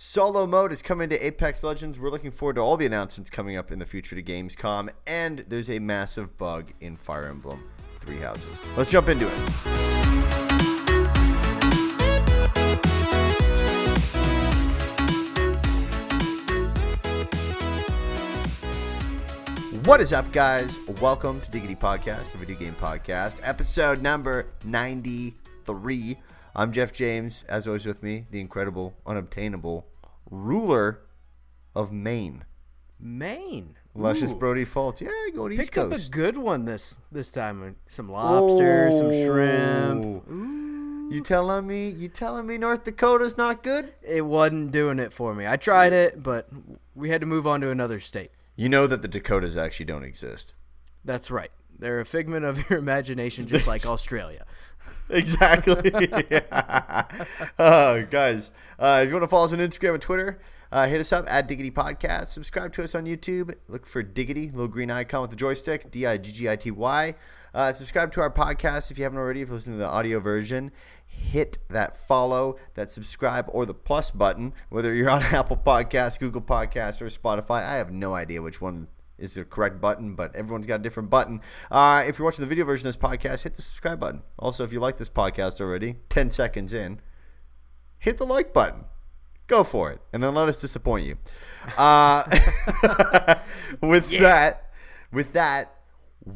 Solo mode is coming to Apex Legends. We're looking forward to all the announcements coming up in the future to Gamescom, and there's a massive bug in Fire Emblem Three Houses. Let's jump into it. What is up, guys? Welcome to Diggity Podcast, a video game podcast, episode number 93. I'm Jeff James, as always with me, the incredible, unobtainable ruler of Maine. Maine? Luscious Brody Fultz. Yeah, going East Coast. Picked up a good one this time. Some lobster, some shrimp. Ooh. You telling me North Dakota's not good? It wasn't doing it for me. I tried it, but we had to move on to another state. You know that the Dakotas actually don't exist. That's right. They're a figment of your imagination, just like Australia. Exactly. Guys, if you want to follow us on Instagram and Twitter, hit us up at Diggity Podcast. Subscribe to us on YouTube. Look for Diggity, little green icon with the joystick, Diggity. Subscribe to our podcast if you haven't already. If you're listening to the audio version, hit that follow, that subscribe, or the plus button, whether you're on Apple Podcasts, Google Podcasts, or Spotify. I have no idea which one is the correct button, but everyone's got a different button. If you're watching the video version of this podcast, hit the subscribe button. Also, if you like this podcast already, 10 seconds in, hit the like button. Go for it, and then let us disappoint you. With that,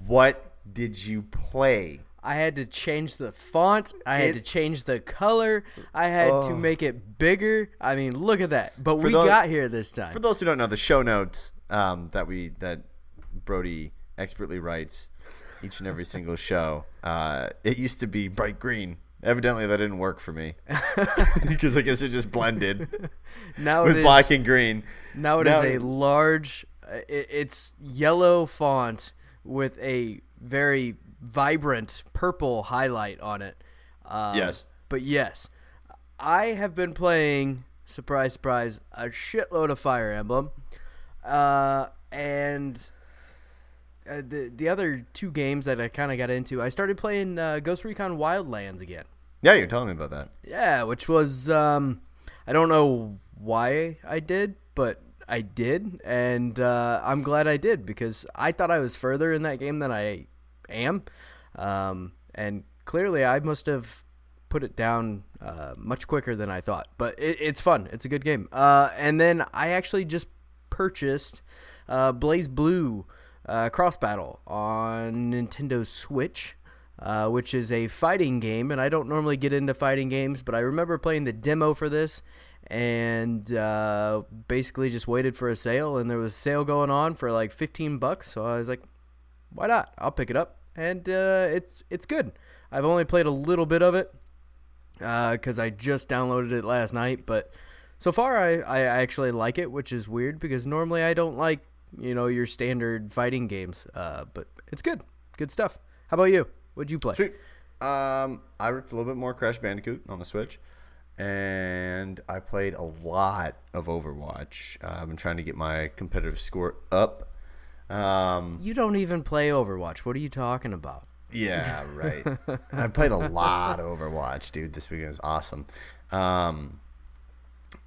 what did you play? I had to change the font. I had to change the color. I had to make it bigger. I mean, look at that. But we got here this time. For those who don't know, the show notes that Brody expertly writes each and every single show, it used to be bright green. Evidently, that didn't work for me because I guess it just blended with black and green. Now it is a large. It's yellow font with a very vibrant purple highlight on it. Yes. But yes, I have been playing, surprise, surprise, a shitload of Fire Emblem. And the other two games that I kind of got into, I started playing Ghost Recon Wildlands again. Yeah, you're telling me about that. Yeah, which was, I don't know why I did, but I did. And I'm glad I did because I thought I was further in that game than I am. And clearly I must have put it down much quicker than I thought. But it's fun. It's a good game. And then I actually just purchased Blaze Blue Cross Battle on Nintendo Switch, which is a fighting game, and I don't normally get into fighting games, but I remember playing the demo for this and basically just waited for a sale, and there was a sale going on for like $15, so I was like, why not? I'll pick it up, and it's good. I've only played a little bit of it because I just downloaded it last night, but so far, I actually like it, which is weird because normally I don't like, your standard fighting games. But it's good. Good stuff. How about you? What'd you play? Sweet. I ripped a little bit more Crash Bandicoot on the Switch, and I played a lot of Overwatch. I've been trying to get my competitive score up. You don't even play Overwatch. What are you talking about? Yeah, right. I played a lot of Overwatch, dude. This weekend was awesome.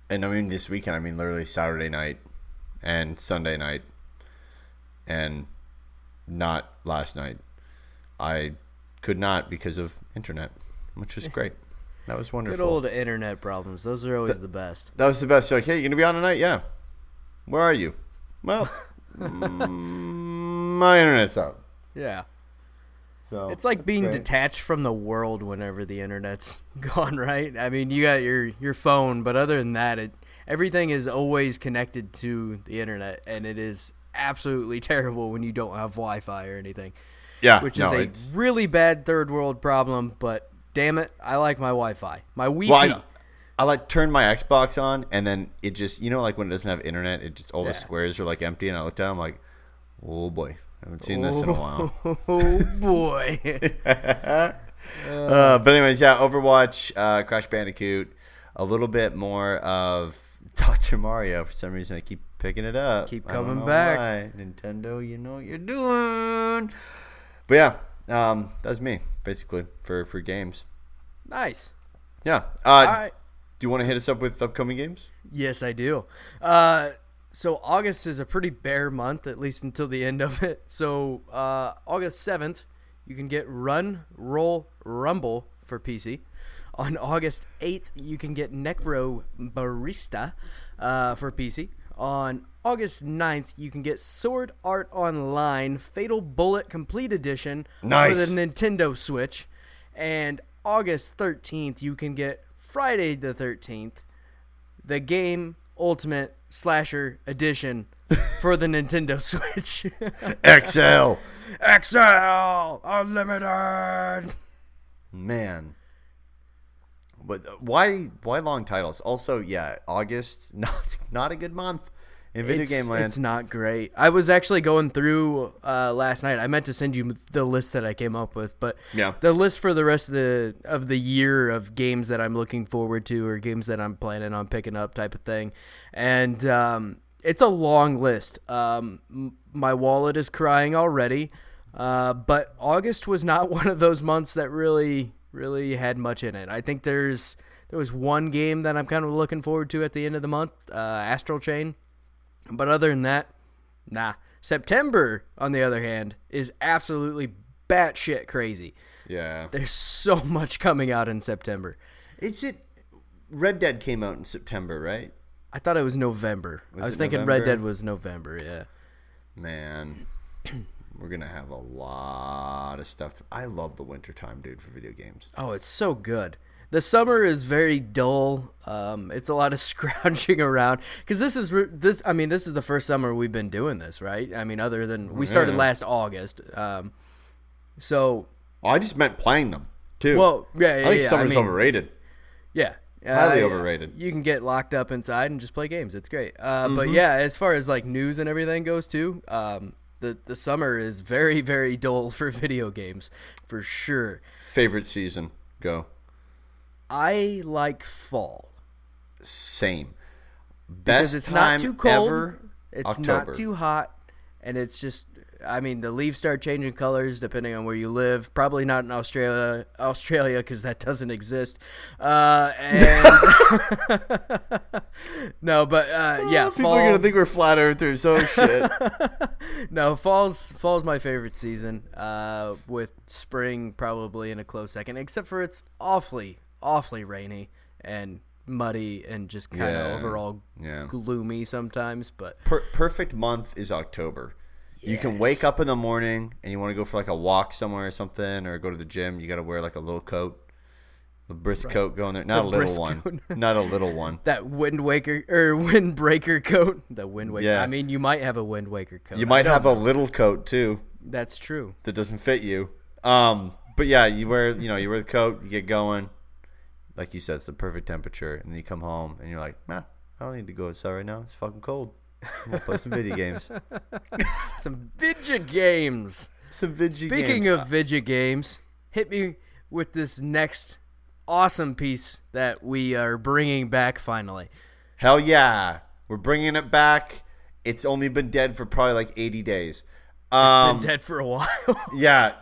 And I mean this weekend, I mean literally Saturday night and Sunday night and not last night. I could not because of internet, which was great. That was wonderful. Good old internet problems. Those are always the best. That was the best. So, okay, you going to be on tonight? Yeah. Where are you? Well, my internet's out. Yeah. So it's like being detached from the world whenever the internet's gone, right? I mean, you got your phone, but other than that, everything is always connected to the internet, and it is absolutely terrible when you don't have Wi-Fi or anything. Yeah, which is a really bad third world problem, but damn it, I like my Wi-Fi. My Wi-Fi. Well, I turn my Xbox on, and then it just, like when it doesn't have internet, it just all the squares are like empty, and I looked at it, I'm like, oh boy. I haven't seen this in a while. Oh, boy. But anyways, yeah, Overwatch, Crash Bandicoot, a little bit more of Dr. Mario. For some reason, I keep picking it up. Keep coming back. Why. Nintendo, you know what you're doing. But yeah, that's me, basically, for games. Nice. Yeah. All right. Do you want to hit us up with upcoming games? Yes, I do. So August is a pretty bare month, at least until the end of it. So August 7th, you can get Run, Roll, Rumble for PC. On August 8th, you can get Necro Barista for PC. On August 9th, you can get Sword Art Online Fatal Bullet Complete Edition for the Nintendo Switch. And August 13th, you can get Friday the 13th, the Game Ultimate Slasher Edition for the Nintendo Switch. XL Unlimited. Man. But why long titles? Also, yeah, August, not a good month in video game land. It's not great. I was actually going through last night. I meant to send you the list that I came up with, but the list for the rest of the year of games that I'm looking forward to or games that I'm planning on picking up type of thing. And it's a long list. My wallet is crying already, but August was not one of those months that really had much in it. I think there was one game that I'm kind of looking forward to at the end of the month, Astral Chain. But other than that, nah. September, on the other hand, is absolutely batshit crazy. Yeah. There's so much coming out in September. Red Dead came out in September, right? I thought it was November. I was thinking November? Red Dead was November, yeah. Man. We're going to have a lot of stuff. I love the wintertime, dude, for video games. Oh, it's so good. The summer is very dull. It's a lot of scrounging around. Because this is the first summer we've been doing this, right? I mean, other than we started last August. So I just meant playing them, too. Well, yeah. I think summer's overrated. Yeah. Highly overrated. You can get locked up inside and just play games. It's great. But yeah, as far as like news and everything goes, too, the summer is very, very dull for video games, for sure. Favorite season? Go. I like fall. Same. Because it's not too cold. Ever, it's October. not too hot, and it's just. I mean, the leaves start changing colors depending on where you live. Probably not in Australia, because that doesn't exist. No, but yeah, people are gonna think we're flat earthers. Oh shit. No, fall's my favorite season. With spring probably in a close second, except for it's awfully rainy and muddy and just kind of overall gloomy sometimes. But perfect month is October. Yes. You can wake up in the morning and you want to go for like a walk somewhere or something, or go to the gym. You got to wear like a little coat, a brisk coat going there. Not a little one. Not a little one. That windbreaker coat. The wind waker. Yeah. I mean, you might have a wind waker coat. You might have a little coat too. That's true. That doesn't fit you. But yeah, you wear the coat, you get going. Like you said, it's the perfect temperature, and then you come home and you're like, nah, I don't need to go outside right now. It's fucking cold. I'm gonna play some video games. Some video games. Speaking of video games, hit me with this next awesome piece that we are bringing back finally. Hell yeah, we're bringing it back. It's only been dead for probably like 80 days. It's been dead for a while. Yeah.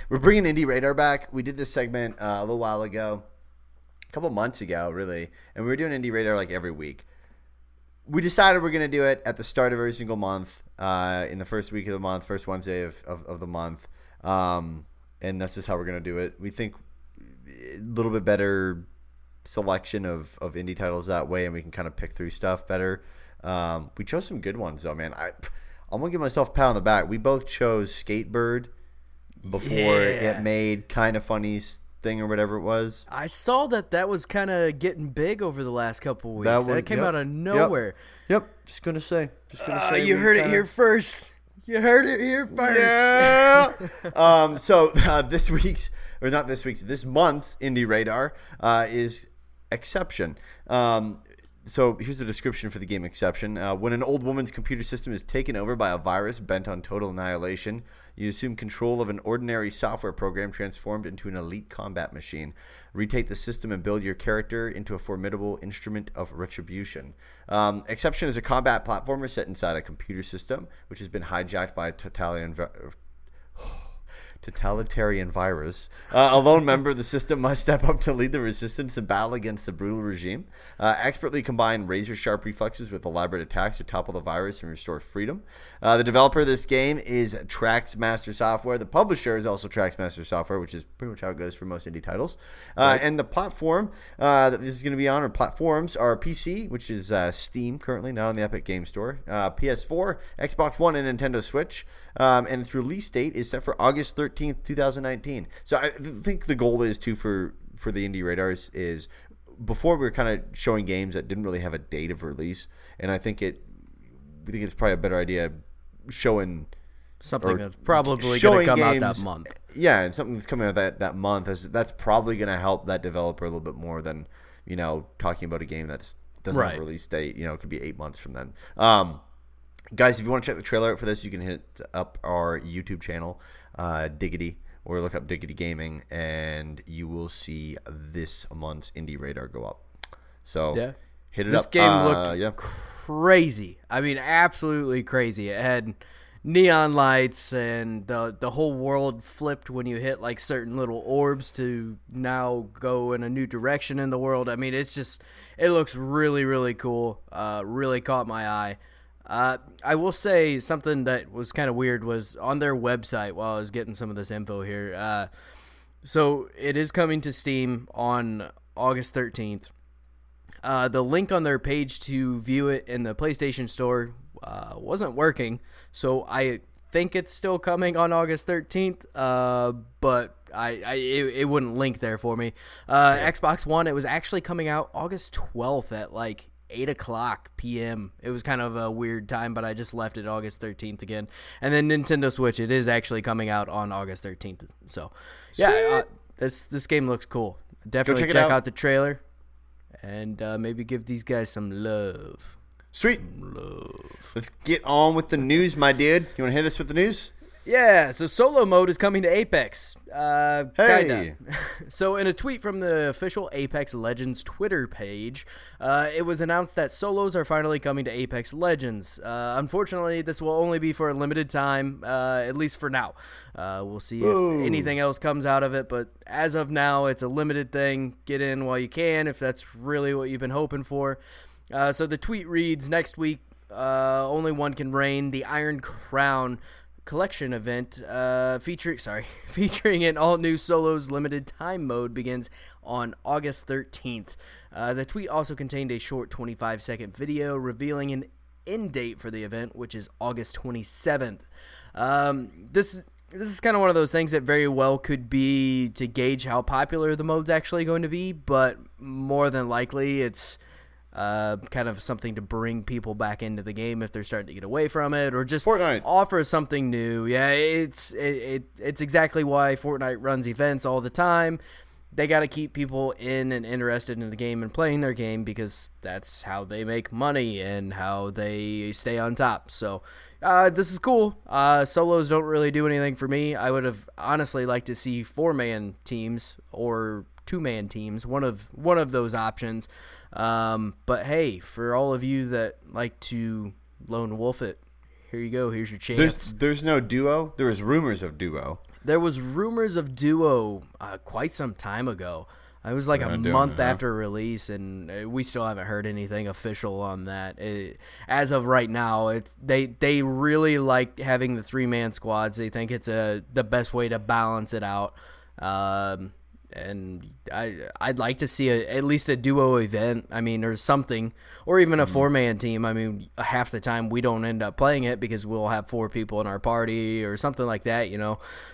We're bringing Indie Radar back. We did this segment a little while ago, a couple months ago, really, and we were doing Indie Radar like every week. We decided we're going to do it at the start of every single month, in the first week of the month, first Wednesday of the month. And that's just how we're going to do it. We think a little bit better selection of indie titles that way, and we can kind of pick through stuff better. We chose some good ones, though, man. I'm going to give myself a pat on the back. We both chose Skatebird before it made Kind of Funny's thing or whatever it was. I saw that was kind of getting big over the last couple of weeks. That came out of nowhere. Yep. Just gonna say. You heard it here first. Yeah. This month's Indie Radar is Exception. So here's the description for the game Exception. When an old woman's computer system is taken over by a virus bent on total annihilation, you assume control of an ordinary software program transformed into an elite combat machine. Retake the system and build your character into a formidable instrument of retribution. Exception is a combat platformer set inside a computer system, which has been hijacked by a totalitarian virus. A lone member of the system must step up to lead the resistance and battle against the brutal regime. Expertly combine razor-sharp reflexes with elaborate attacks to topple the virus and restore freedom. The developer of this game is Traxmaster Software. The publisher is also Traxmaster Software, which is pretty much how it goes for most indie titles. Right. And the platform that this is going to be on, or platforms, are PC, which is Steam currently, now in the Epic Game Store, PS4, Xbox One, and Nintendo Switch. And its release date is set for August 13th, 2019. So I think the goal is, too, for the Indie Radars is, before we were kind of showing games that didn't really have a date of release, and we think it's probably a better idea showing something that's probably going to come out that month. Yeah, and something that's coming out that month, that's probably going to help that developer a little bit more than, talking about a game that doesn't have a release date. It could be 8 months from then. Guys, if you want to check the trailer out for this, you can hit up our YouTube channel, Diggity, or look up Diggity Gaming, and you will see this month's Indie Radar go up. So hit it this up. This game looked crazy. I mean, absolutely crazy. It had neon lights, and the whole world flipped when you hit like certain little orbs to now go in a new direction in the world. I mean, it looks really, really cool. Really caught my eye. I will say something that was kind of weird was on their website while I was getting some of this info here. So it is coming to Steam on August 13th. The link on their page to view it in the PlayStation Store wasn't working, so I think it's still coming on August 13th, but it wouldn't link there for me. Xbox One, it was actually coming out August 12th at like 8:00 p.m. It was kind of a weird time, but I just left it August 13th again. And then Nintendo Switch, it is actually coming out on August 13th. So, yeah, this game looks cool. Definitely check out the trailer and maybe give these guys some love. Sweet. Let's get on with the news, my dude. You want to hit us with the news? Yeah, so solo mode is coming to Apex. Hey. Kinda. So in a tweet from the official Apex Legends Twitter page, it was announced that solos are finally coming to Apex Legends. Unfortunately, this will only be for a limited time, at least for now. We'll see if anything else comes out of it, but as of now, it's a limited thing. Get in while you can, if that's really what you've been hoping for. So the tweet reads, next week, only one can reign, the Iron Crown collection event featuring an all-new solos limited time mode begins on August 13th. The tweet also contained a short 25-second video revealing an end date for the event, which is August 27th. This is kind of one of those things that very well could be to gauge how popular the mode's actually going to be, but more than likely it's kind of something to bring people back into the game if they're starting to get away from it, or just Fortnite. Offer something new. Yeah, it's exactly why Fortnite runs events all the time. They got to keep people in and interested in the game and playing their game, because that's how they make money and how they stay on top. So this is cool. Solos don't really do anything for me. I would have honestly liked to see 4-man teams or 2-man teams, one of those options. But hey, for all of you that like to lone wolf it, here you go. Here's your chance. There's no duo. There was rumors of duo. There was rumors of duo quite some time ago. It was like a month after release, and we still haven't heard anything official on that. As of right now, they really like having the 3-man squads. They think it's the best way to balance it out. And I'd like to see at least a duo event, or something, or even a 4-man team. Half the time we don't end up playing it because we'll have 4 people in our party or something like that,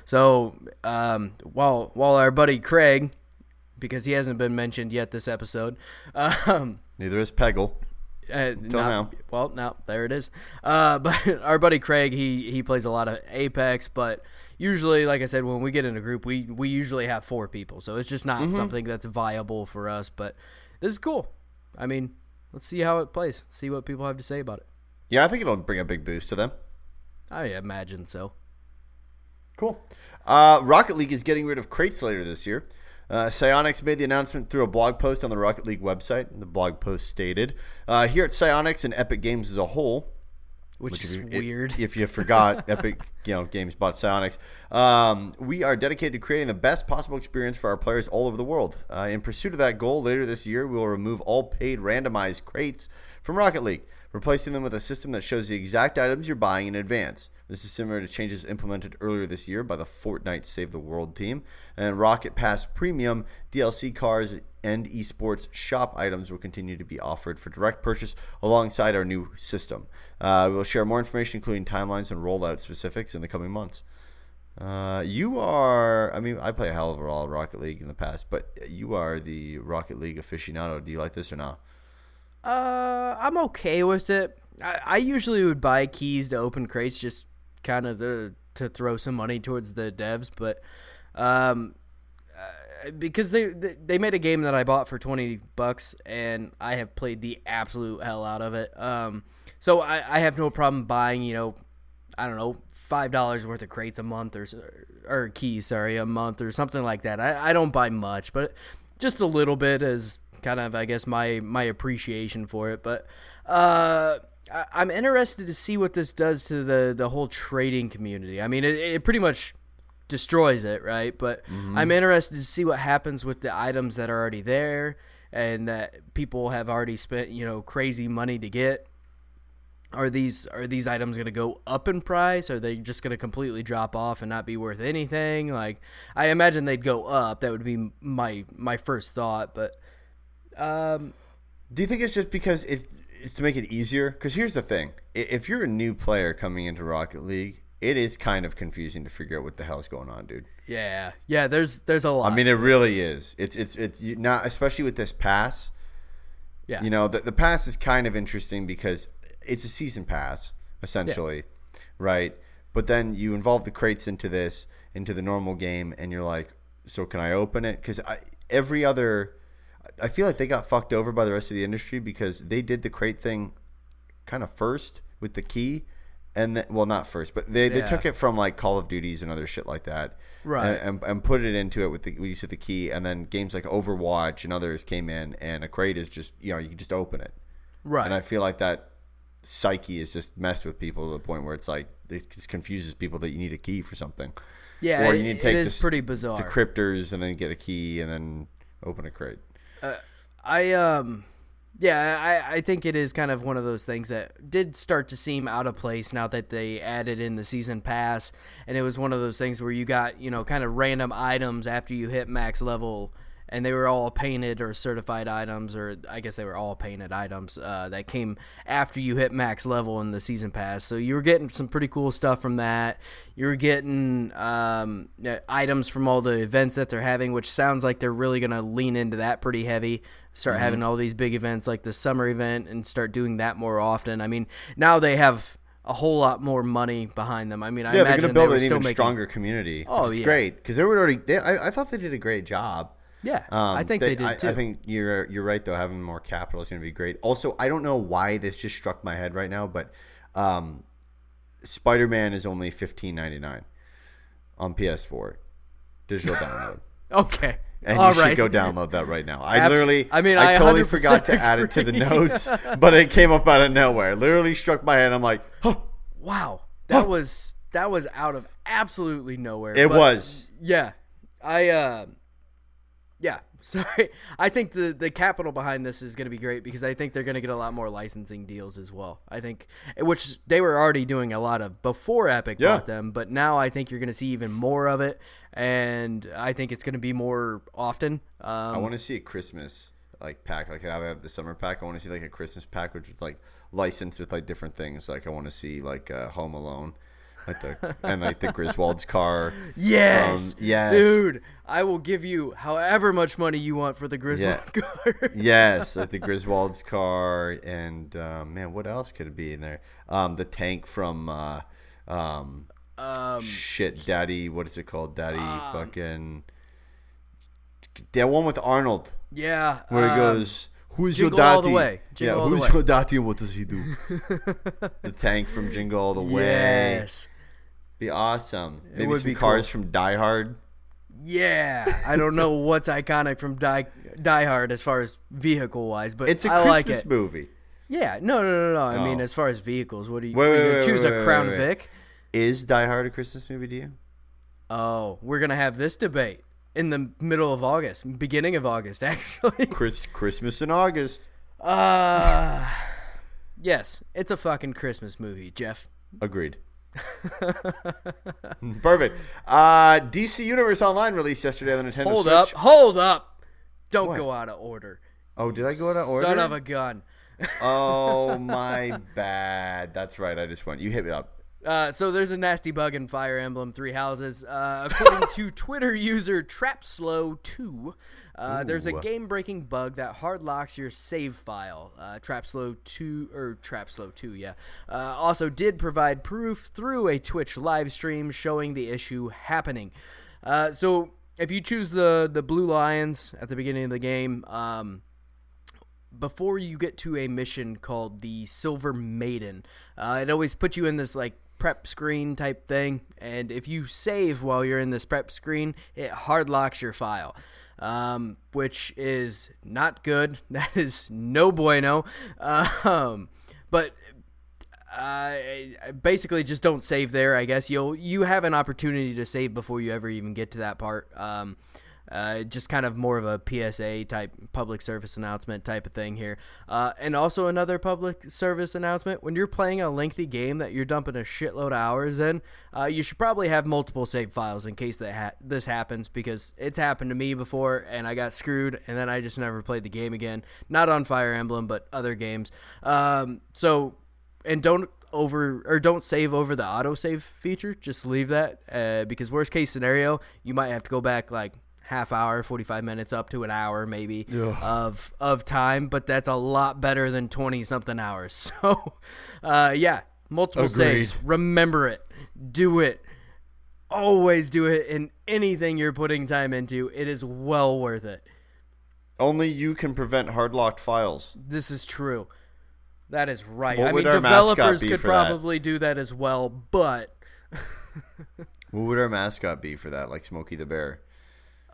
So while our buddy Craig, because he hasn't been mentioned yet this episode, neither is Peggle. Until now. Well, now there it is. But our buddy Craig, he plays a lot of Apex, but usually, like I said, when we get in a group, we usually have 4 people, so it's just not something that's viable for us. But this is cool. Let's see how it plays. See what people have to say about it. Yeah, I think it'll bring a big boost to them. I imagine so. Cool. Rocket League is getting rid of crates later this year. Psyonix made the announcement through a blog post on the Rocket League website. The blog post stated, here at Psyonix and Epic Games as a whole, which is weird. If you forgot, Epic Games bought Psyonix. We are dedicated to creating the best possible experience for our players all over the world. In pursuit of that goal, later this year, we will remove all paid randomized crates from Rocket League, replacing them with a system that shows the exact items you're buying in advance. This is similar to changes implemented earlier this year by the Fortnite Save the World team. And Rocket Pass Premium, DLC cars, and esports shop items will continue to be offered for direct purchase alongside our new system. We'll share more information, including timelines and rollout specifics, in the coming months. I play a hell of a lot of Rocket League in the past, but you are the Rocket League aficionado. Do you like this or not? I'm okay with it. I usually would buy keys to open crates just kind of to throw some money towards the devs, but because they made a game that I bought for $20 and I have played the absolute hell out of it. So I have no problem buying, I don't know, $5 worth of crates a month or keys, a month or something like that. I don't buy much, but just a little bit as kind of, I guess, my appreciation for it. But I'm interested to see what this does to the whole trading community. I mean, it pretty much destroys it, right? But I'm interested to see what happens with the items that are already there and that people have already spent, crazy money to get. Are these items going to go up in price? Are they just going to completely drop off and not be worth anything? Like, I imagine they'd go up. That would be my first thought. But do you think it's just because it's to make it easier? Because here's the thing: if you're a new player coming into Rocket League, it is kind of confusing to figure out what the hell's going on, dude. Yeah. There's a lot. I mean, it really is. It's not, especially with this pass. Yeah. The pass is kind of interesting because it's a season pass essentially, right? But then you involve the crates into the normal game, and you're like, so can I open it? Because I feel like they got fucked over by the rest of the industry because they did the crate thing kind of first with the key. And not first, but they took it from like Call of Duties and other shit like that, right? And put it into it with the use of the key, and then games like Overwatch and others came in, and a crate is just you can just open it, right? And I feel like that psyche is just messed with people to the point where it's like it just confuses people that you need a key for something. Yeah, or you need to take it is pretty bizarre. Decryptors and then get a key and then open a crate. I think it is kind of one of those things that did start to seem out of place now that they added in the season pass, and it was one of those things where you got, kind of random items after you hit max level, and they were all painted or certified items, or I guess they were all painted items that came after you hit max level in the season pass. So you were getting some pretty cool stuff from that. You were getting items from all the events that they're having, which sounds like they're really going to lean into that pretty heavy. Start having all these big events like the summer event and start doing that more often. I mean, now they have a whole lot more money behind them. I mean, I imagine they're going to build an even making stronger community. Oh, which is great because they were already. I thought they did a great job. Yeah, I think they did too. I think you're right though. Having more capital is going to be great. Also, I don't know why this just struck my head right now, but Spider-Man is only $15.99 on PS4 digital download. Okay. And all you right. should go download that right now. I totally forgot to add it to the notes, but it came up out of nowhere. Literally struck my head. I'm like, huh. Wow. That was out of absolutely nowhere. It was. Yeah. Yeah, sorry. I think the capital behind this is going to be great because I think they're going to get a lot more licensing deals as well. I think, which they were already doing a lot of before Epic bought them, but now I think you're going to see even more of it, and I think it's going to be more often. I want to see a Christmas pack, like how they have the summer pack. I want to see like a Christmas pack, which is like licensed with like different things. Like I want to see like Home Alone. The Griswold's car. Yes. Yes. Dude, I will give you however much money you want for the Griswold car. Yes, like the Griswold's car, and man, what else could it be in there? The tank from Daddy, what is it called? Daddy fucking that one with Arnold. Yeah. Where he goes, who's your Jingle daddy? All the Way. Jingle who's your daddy and what does he do? The tank from Jingle All the Way. Yes. Be awesome. Maybe would some be cars cool. from Die Hard. Yeah. I don't know what's iconic from Die Hard as far as vehicle wise, but It's a I like Christmas it. movie. Yeah, no. Oh. I mean, as far as vehicles, what do you, Wait, choose? wait, A Crown wait. Vic? Is Die Hard a Christmas movie to you? Oh, we're gonna have this debate in the middle of August, beginning of August, actually. Christmas in August. Yes, it's a fucking Christmas movie, Jeff. Agreed. Perfect. DC Universe Online released yesterday on the Nintendo Switch. Hold up. Don't What? go out of order. Oh, did I go out of order? Son of a gun. Oh, my bad. That's right. I just went. You hit me up. So there's a nasty bug in Fire Emblem Three Houses. According to Twitter user TrapSlow2, there's a game-breaking bug that hard locks your save file. TrapSlow2, yeah. Also did provide proof through a Twitch live stream showing the issue happening. So if you choose the Blue Lions at the beginning of the game, before you get to a mission called the Silver Maiden, it always puts you in this like prep screen type thing, and if you save while you're in this prep screen, it hard locks your file, which is not good. That is no bueno. But basically just don't save there. I guess you have an opportunity to save before you ever even get to that part. Just kind of more of a PSA type public service announcement type of thing here. And also another public service announcement. When you're playing a lengthy game that you're dumping a shitload of hours in, you should probably have multiple save files in case this happens, because it's happened to me before and I got screwed and then I just never played the game again. Not on Fire Emblem, but other games. And don't save over the autosave feature. Just leave that, because worst case scenario, you might have to go back like half hour, 45 minutes, up to an hour maybe of time, but that's a lot better than 20 something hours. So multiple saves. Remember it. Do it. Always do it in anything you're putting time into. It is well worth it. Only you can prevent hard locked files. This is true. That is right. What I would mean, our developers mascot be could for probably do that as well, but What would our mascot be for that? Like Smokey the Bear?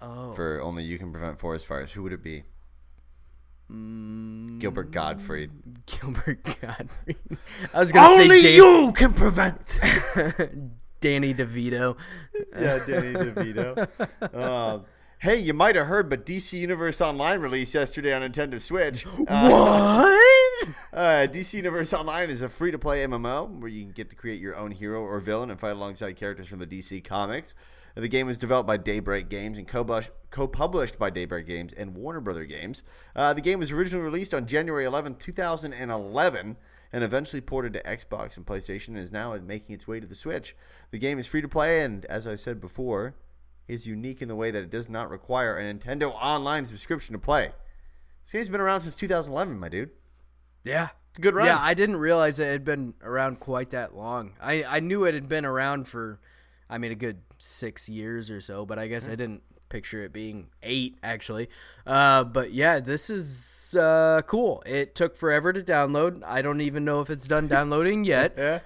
oh, For only you can prevent forest fires. Who would it be? Gilbert Gottfried. Gilbert Godfrey. I was gonna say you can prevent. Danny DeVito. Yeah, Danny DeVito. Hey, you might have heard, but DC Universe Online released yesterday on Nintendo Switch. What? DC Universe Online is a free-to-play MMO where you can get to create your own hero or villain and fight alongside characters from the DC comics. The game was developed by Daybreak Games and co-published by Daybreak Games and Warner Brother Games. The game was originally released on January 11, 2011, and eventually ported to Xbox and PlayStation, and is now making its way to the Switch. The game is free-to-play, and as I said before, is unique in the way that it does not require a Nintendo Online subscription to play. This game's been around since 2011, my dude. Yeah. It's a good run. Yeah, I didn't realize it had been around quite that long. I knew it had been around for, a good 6 years or so, but I guess I didn't picture it being 8, actually. But yeah, this is cool. It took forever to download. I don't even know if it's done downloading yet. Yeah.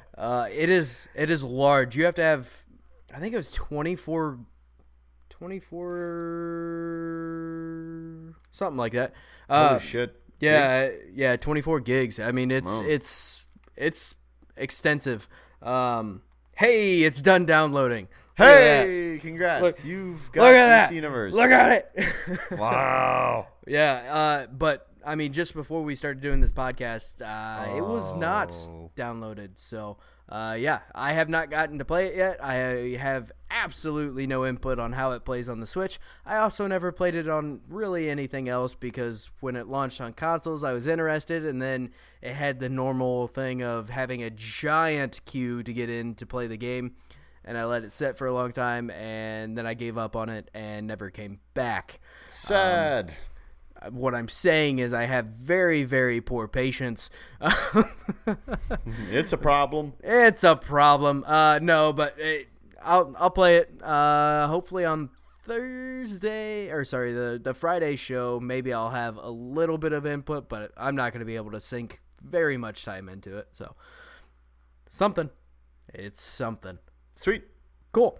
It is large. You have to have, I think it was 24 something like that. Holy shit. Yeah, gigs? Yeah, 24 gigs. I mean, it's Wow. it's extensive. Hey, it's done downloading. Hey, congrats. Look- You've got Look at DC that. Universe. Look at it. Wow. Yeah, but I mean, just before we started doing this podcast, it was not downloaded. So, yeah, I have not gotten to play it yet. I have absolutely no input on how it plays on the Switch. I also never played it on really anything else, because when it launched on consoles, I was interested, and then it had the normal thing of having a giant queue to get in to play the game, and I let it sit for a long time, and then I gave up on it and never came back. Sad. What I'm saying is I have very, very poor patience. It's a problem. It's a problem. No, but I'll play it. Hopefully on Thursday, or sorry, the Friday show. Maybe I'll have a little bit of input, but I'm not going to be able to sink very much time into it. So something. It's something. Sweet. Cool.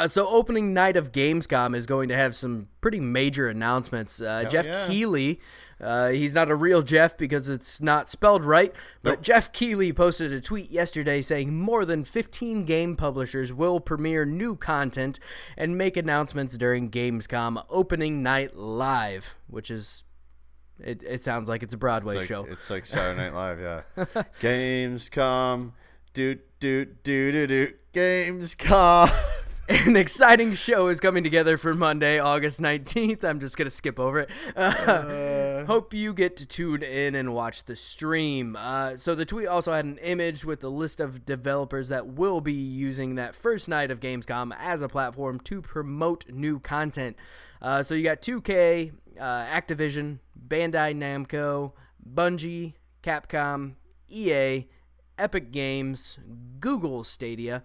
So opening night of Gamescom is going to have some pretty major announcements. Jeff Keighley, he's not a real Jeff because it's not spelled right, but Jeff Keighley posted a tweet yesterday saying more than 15 game publishers will premiere new content and make announcements during Gamescom opening night live, which is... It sounds like it's a Broadway show. It's like Saturday Night Live, yeah. Gamescom, Gamescom. An exciting show is coming together for Monday, August 19th. I'm just going to skip over it. Hope you get to tune in and watch the stream. So the tweet also had an image with the list of developers that will be using that first night of Gamescom as a platform to promote new content. So you got 2K, Activision, Bandai Namco, Bungie, Capcom, EA, Epic Games, Google Stadia,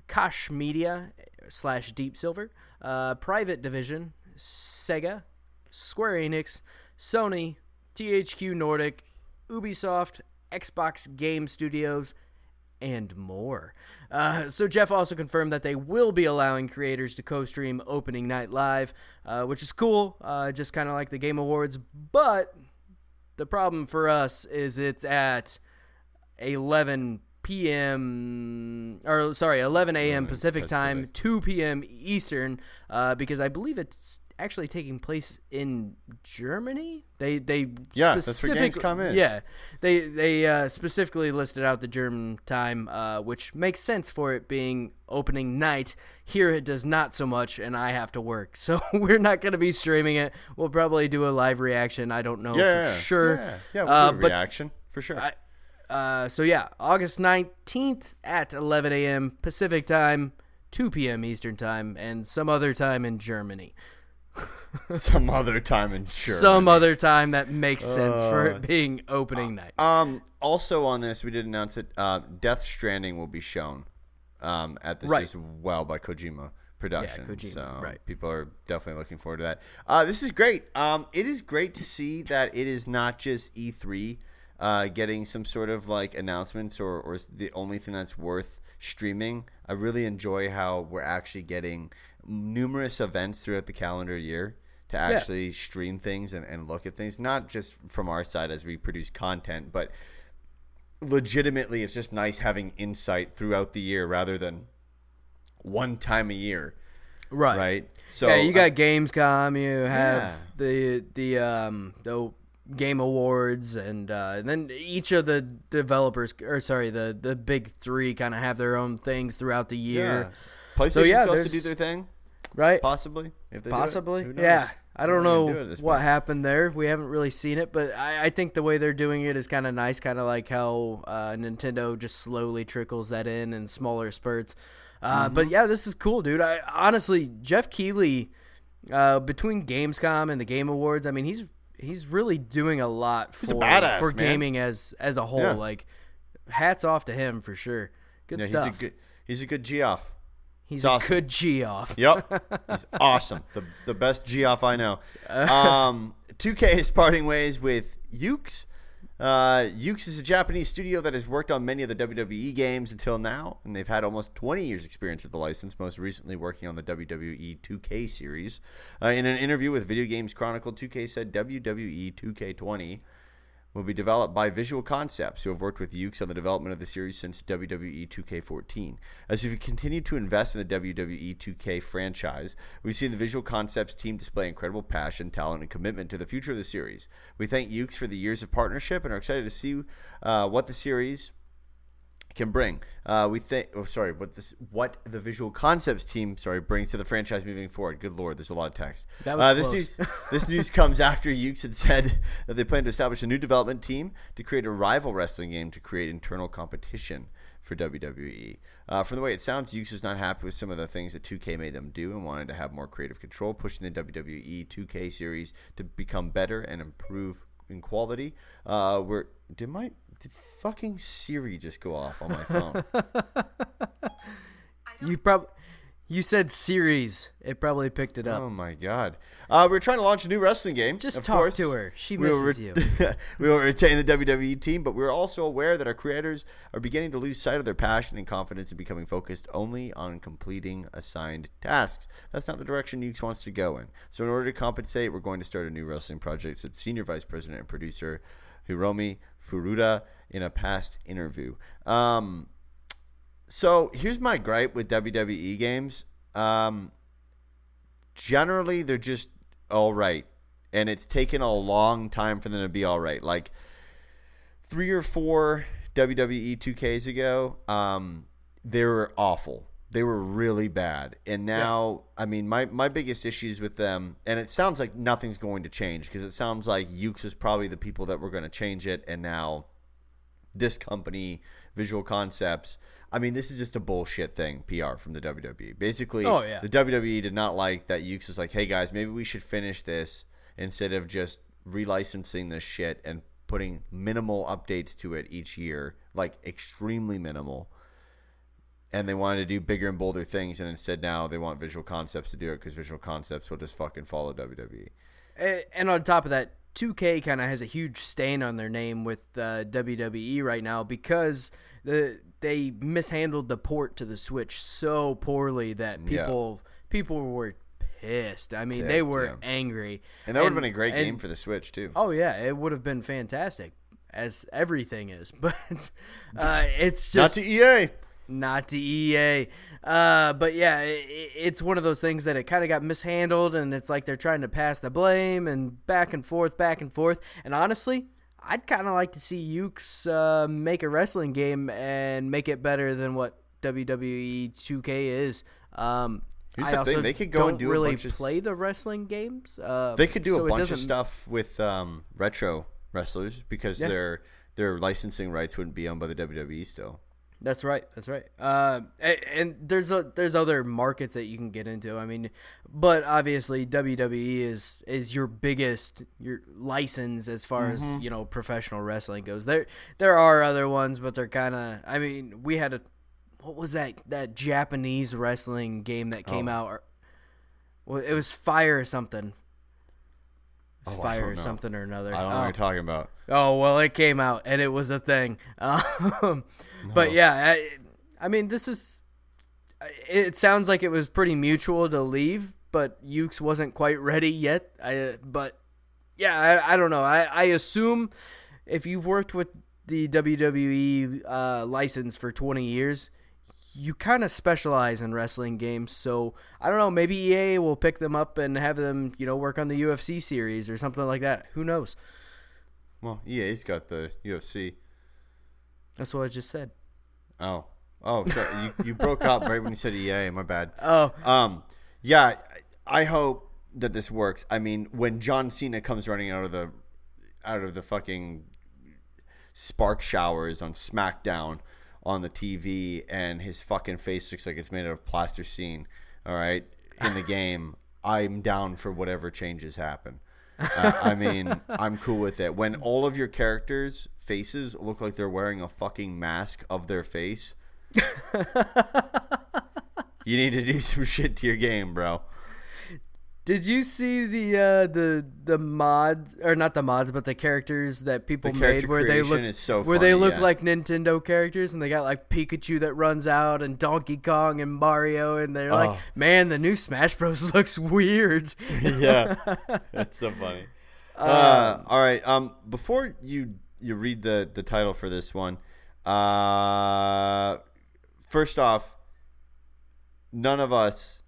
Koch Media / Deep Silver, Private Division, Sega, Square Enix, Sony, THQ Nordic, Ubisoft, Xbox Game Studios, and more. So Jeff also confirmed that they will be allowing creators to co-stream opening night live, which is cool, just kind of like the Game Awards, but the problem for us is it's at 11 a.m. Pacific time, 2 p.m. Eastern, because I believe it's actually taking place in Germany. They that's where Gamescom is. Yeah, they specifically listed out the German time, which makes sense for it being opening night. Here it does not so much, and I have to work, so we're not going to be streaming it. We'll probably do a live reaction. I don't know for sure. We'll do a reaction for sure. So yeah, August 19th at 11 a.m. Pacific time, 2 p.m. Eastern time, and some other time in Germany. Some other time in Germany. Some other time that makes sense for it being opening night. Also on this, we did announce that Death Stranding will be shown at this as well by Kojima Productions. Yeah, Kojima, so people are definitely looking forward to that. This is great. It is great to see that it is not just E3 getting some sort of like announcements or the only thing that's worth streaming. I really enjoy how we're actually getting numerous events throughout the calendar year to actually stream things and look at things, not just from our side as we produce content, but legitimately it's just nice having insight throughout the year rather than one time a year. Right. So yeah, you got Gamescom, you have the Game Awards, and then each of the developers, the big three kind of have their own things throughout the year. PlayStation also do their thing, right? Possibly, if they possibly, do it. yeah. I don't know what happened there. We haven't really seen it, but I think the way they're doing it is kind of nice, kind of like how Nintendo just slowly trickles that in smaller spurts. But yeah, this is cool, dude. Honestly, Jeff Keighley, between Gamescom and the Game Awards, I mean, he's really doing a lot for gaming as a whole. Yeah. Like, hats off to him for sure. Good stuff. He's a good Geoff. He's a good Geoff. Yep. He's awesome. The best Geoff I know. 2K is parting ways with Yuke's. Yuke's is a Japanese studio that has worked on many of the WWE games until now, and they've had almost 20 years experience with the license, most recently working on the WWE 2K series. In an interview with Video Games Chronicle, 2K said WWE 2K20 will be developed by Visual Concepts, who have worked with Yuke's on the development of the series since WWE 2K14. As we continue to invest in the WWE 2K franchise, we've seen the Visual Concepts team display incredible passion, talent, and commitment to the future of the series. We thank Yuke's for the years of partnership and are excited to see what the series can bring. What the Visual Concepts team brings to the franchise moving forward. Good Lord, there's a lot of text. That was close. This news comes after Yuke's had said that they plan to establish a new development team to create a rival wrestling game to create internal competition for WWE. From the way it sounds, Yuke's was not happy with some of the things that 2K made them do and wanted to have more creative control, pushing the WWE 2K series to become better and improve in quality. Did You said series. It probably picked it up. Oh my God. We're trying to launch a new wrestling game. Just of talk course. to her. She misses you. We will retain the WWE team, but we're also aware that our creators are beginning to lose sight of their passion and confidence in becoming focused only on completing assigned tasks. That's not the direction Ukes wants to go in. So in order to compensate, we're going to start a new wrestling project, said Senior Vice President and Producer Hiromi Furuta in a past interview. So here's my gripe with WWE games. Generally, they're just all right. And it's taken a long time for them to be all right. Like 3 or 4 WWE 2Ks ago, they were awful. They were really bad. And now, I mean, my biggest issues with them, and it sounds like nothing's going to change because it sounds like Ukes was probably the people that were going to change it. And now this company, Visual Concepts, I mean, this is just a bullshit thing, PR from the WWE. Basically, the WWE did not like that Ukes was like, hey, guys, maybe we should finish this instead of just relicensing this shit and putting minimal updates to it each year, like extremely minimal. And they wanted to do bigger and bolder things, and instead now they want Visual Concepts to do it because Visual Concepts will just fucking follow WWE. And on top of that, 2K kind of has a huge stain on their name with WWE right now because they mishandled the port to the Switch so poorly that people were pissed. I mean, they were angry. And that would have been a great game for the Switch, too. Oh, yeah. It would have been fantastic, as everything is. But it's just... Not to EA. Not to EA. But, yeah, it's one of those things that it kind of got mishandled, and it's like they're trying to pass the blame and back and forth. And honestly, I'd kind of like to see Ukes make a wrestling game and make it better than what WWE 2K is. Here's the thing. They could go and do really a bunch of... play the wrestling games. They could do a bunch of stuff with retro wrestlers because their licensing rights wouldn't be owned by the WWE still. That's right. And there's other markets that you can get into. I mean, but obviously WWE is your biggest license as far as professional wrestling goes. There are other ones, but they're kind of. I mean, we had what was that Japanese wrestling game that came out? Well, it was Fire or something. Fire or something or another. I don't know what you're talking about. Oh, well, it came out, and it was a thing. But, yeah, I mean, this is... It sounds like it was pretty mutual to leave, but Ukes wasn't quite ready yet. But, yeah, I don't know. I assume if you've worked with the WWE license for 20 years... You kind of specialize in wrestling games, so I don't know. Maybe EA will pick them up and have them, work on the UFC series or something like that. Who knows? Well, EA's got the UFC. That's what I just said. Oh, sorry. you broke up right when you said EA. My bad. Oh, yeah. I hope that this works. I mean, when John Cena comes running out of the fucking spark showers on SmackDown. On the TV, and his fucking face looks like it's made out of plasticine. All right, in the game, I'm down for whatever changes happen. I mean, I'm cool with it. When all of your characters' faces look like they're wearing a fucking mask of their face, you need to do some shit to your game, bro. Did you see the mods, or not the mods, but the characters that people made where they look like Nintendo characters, and they got like Pikachu that runs out and Donkey Kong and Mario, and they're like, man, the new Smash Bros looks weird. Yeah, that's so funny. All right, before you read the title for this one, first off, none of us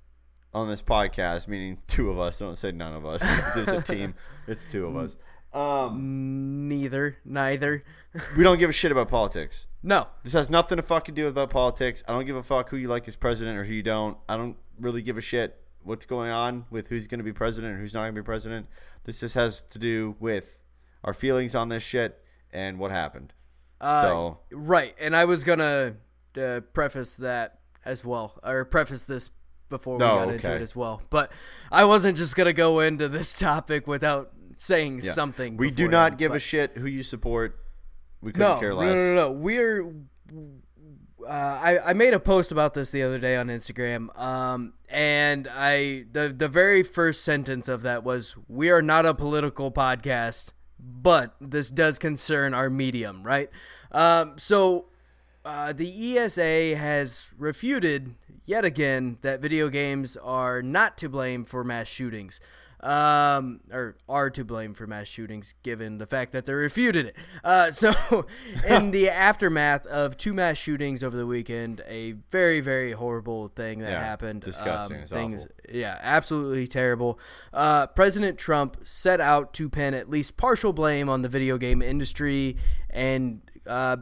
on this podcast, meaning 2 of us. Don't say none of us. There's a team. It's 2 of us. Neither. We don't give a shit about politics. No. This has nothing to fucking do about politics. I don't give a fuck who you like as president or who you don't. I don't really give a shit what's going on with who's going to be president and who's not going to be president. This just has to do with our feelings on this shit and what happened. Right. And I was going to preface that as well, or preface this before we got into it as well. But I wasn't just going to go into this topic without saying something. We do not give a shit who you support. We couldn't care less. No. I made a post about this the other day on Instagram, and the very first sentence of that was, "We are not a political podcast, but this does concern our medium," right? So the ESA has refuted yet again that video games are not to blame for mass shootings. Or are to blame for mass shootings, given the fact that they refuted it. So, in the aftermath of 2 mass shootings over the weekend, a very, very horrible thing that happened. Disgusting. It's awful. Yeah, absolutely terrible. President Trump set out to pin at least partial blame on the video game industry and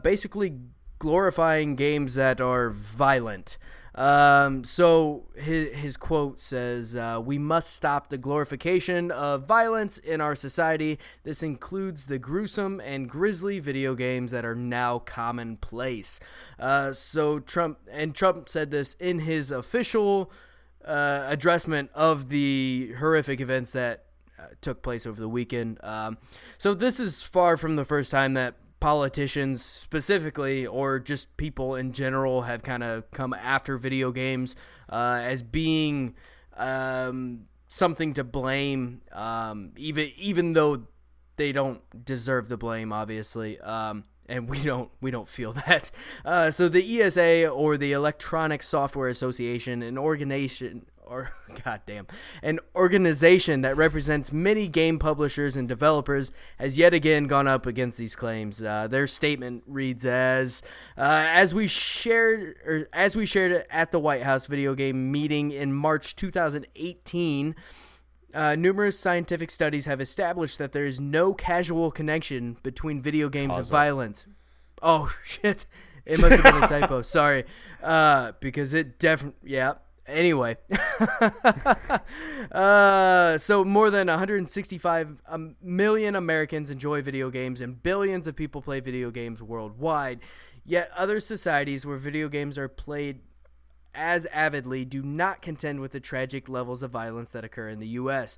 basically glorifying games that are violent. So his quote says, "We must stop the glorification of violence in our society. This includes the gruesome and grisly video games that are now commonplace." So Trump said this in his official addressment of the horrific events that took place over the weekend. So this is far from the first time that politicians specifically, or just people in general, have kind of come after video games as being something to blame, even though they don't deserve the blame, obviously. And we don't feel that. So the ESA, or the Electronic Software Association, an organization that represents many game publishers and developers, has yet again gone up against these claims. Their statement reads as we shared it at the White House video game meeting in March 2018. Numerous scientific studies have established that there is no causal connection between video games and violence. Oh, shit. It must have been a typo. Sorry. Because it definitely... Yeah. Anyway. So more than 165 million Americans enjoy video games, and billions of people play video games worldwide. Yet other societies where video games are played as avidly do not contend with the tragic levels of violence that occur in the U.S.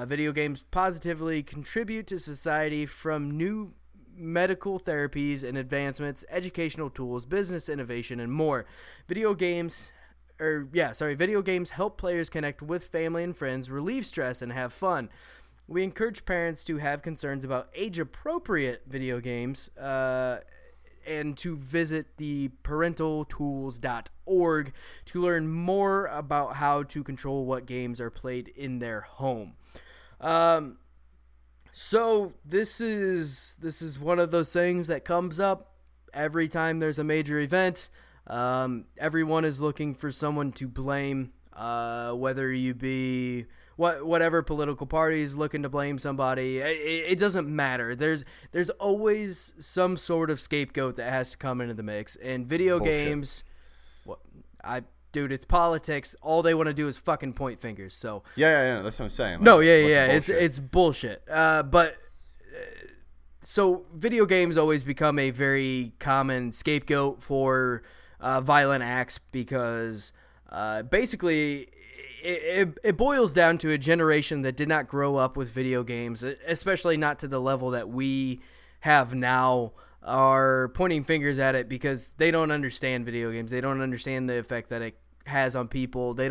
Video games positively contribute to society from new medical therapies and advancements, educational tools, business innovation, and more. Video games help players connect with family and friends, relieve stress, and have fun. We encourage parents to have concerns about age-appropriate video games and to visit the parentaltools.org to learn more about how to control what games are played in their home. So this is one of those things that comes up every time there's a major event. Everyone is looking for someone to blame, whether you be whatever political party is looking to blame somebody. It doesn't matter. There's always some sort of scapegoat that has to come into the mix. And video games, dude, it's politics. All they want to do is fucking point fingers. So yeah, that's what I'm saying. It's bullshit. So video games always become a very common scapegoat for violent acts because basically it boils down to a generation that did not grow up with video games, especially not to the level that we have now, are pointing fingers at it because they don't understand video games. They don't understand the effect that it has on people. They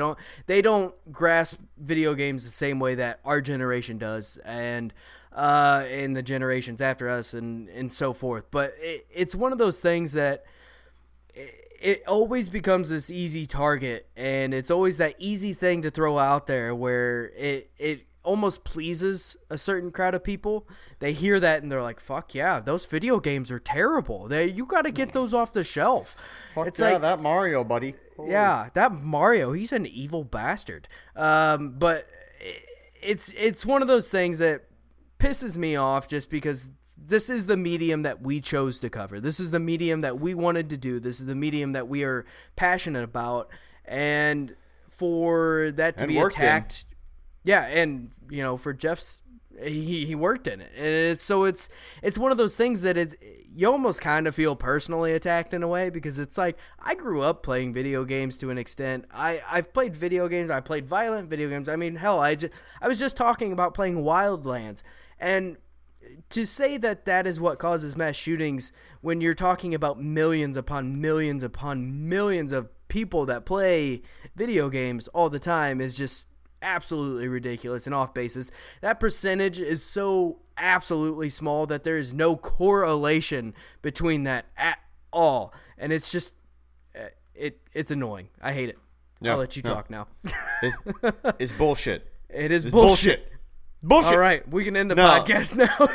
don't grasp video games the same way that our generation does, and the generations after us, and so forth. But it's one of those things that it always becomes this easy target, and it's always that easy thing to throw out there where it almost pleases a certain crowd of people. They hear that and they're like, fuck yeah, those video games are terrible. You got to get those off the shelf. Fuck yeah, that Mario, buddy. Yeah, that Mario, he's an evil bastard. But it's one of those things that pisses me off just because this is the medium that we chose to cover. This is the medium that we wanted to do. This is the medium that we are passionate about. And for that to be attacked... Yeah, and, for Jeff's... He worked in it. And it's one of those things that you almost kind of feel personally attacked in a way, because it's like, I grew up playing video games to an extent. I've played video games. I played violent video games. I mean, hell, I was just talking about playing Wildlands. And to say that is what causes mass shootings when you're talking about millions upon millions upon millions of people that play video games all the time is just absolutely ridiculous and off basis. That percentage is so absolutely small that there is no correlation between that at all, and it's just it's annoying. I hate it. I'll let you talk now. It's bullshit. It is bullshit. Bullshit. All right, we can end the podcast now.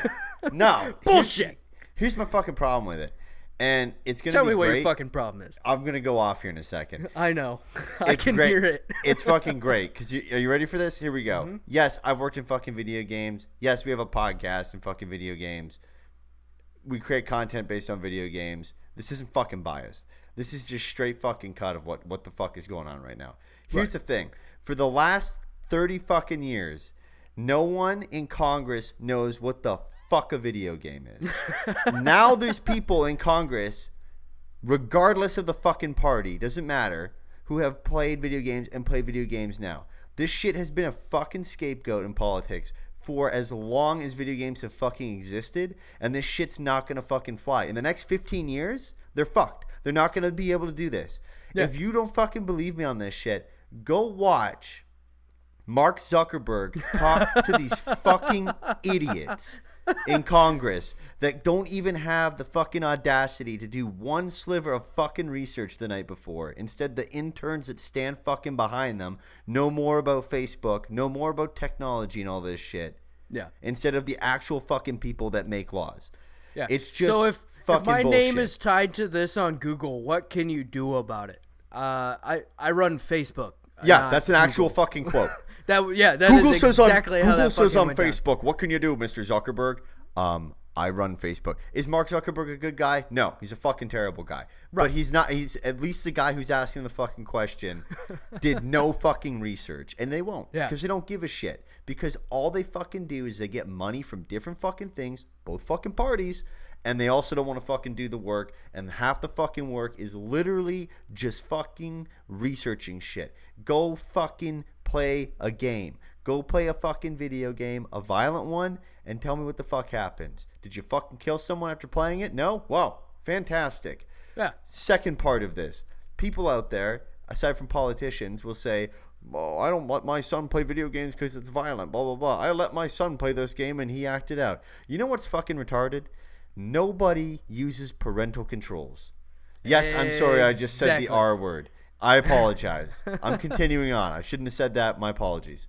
No. Bullshit. Here's my fucking problem with it. And it's going to be great. Tell me what your fucking problem is. I'm going to go off here in a second. I know. I can great. hear it. It's fucking great. Are you ready for this? Here we go. Mm-hmm. Yes, I've worked in fucking video games. Yes, we have a podcast in fucking video games. We create content based on video games. This isn't fucking biased. This is just straight fucking cut of what the fuck is going on right now. Here's the thing. For the last 30 fucking years, no one in Congress knows what the fuck a video game is. Now there's people in Congress, regardless of the fucking party, doesn't matter, who have played video games and play video games now. This shit has been a fucking scapegoat in politics for as long as video games have fucking existed, and this shit's not gonna fucking fly. In the next 15 years, they're fucked. They're not gonna be able to do this. Yeah. If you don't fucking believe me on this shit, go watch Mark Zuckerberg talk to these fucking idiots in Congress that don't even have the fucking audacity to do one sliver of fucking research the night before. Instead, the interns that stand fucking behind them know more about Facebook, know more about technology and all this shit. Yeah. Instead of the actual fucking people that make laws. Yeah. It's just so if my bullshit. name is tied to this on Google, what can you do about it? I run Facebook. Yeah, that's an Google. actual fucking quote. That Google is exactly how Google that says on went down. Facebook, what can you do, Mr. Zuckerberg? I run Facebook. Is Mark Zuckerberg a good guy? No, he's a fucking terrible guy. Right. But he's not. He's at least the guy who's asking the fucking question did no fucking research, and they won't because they don't give a shit. Because all they fucking do is they get money from different fucking things, both fucking parties, and they also don't want to fucking do the work. And half the fucking work is literally just fucking researching shit. Go fucking play a game. Go play a fucking video game, a violent one, and tell me what the fuck happens. Did you fucking kill someone after playing it? No? Well, fantastic. Yeah. Second part of this. People out there, aside from politicians, will say, oh, I don't let my son play video games because it's violent, blah, blah, blah. I let my son play this game and he acted out. You know what's fucking retarded? Nobody uses parental controls. Yes, I'm sorry, I just said the R word. I apologize. I'm continuing on. I shouldn't have said that. My apologies.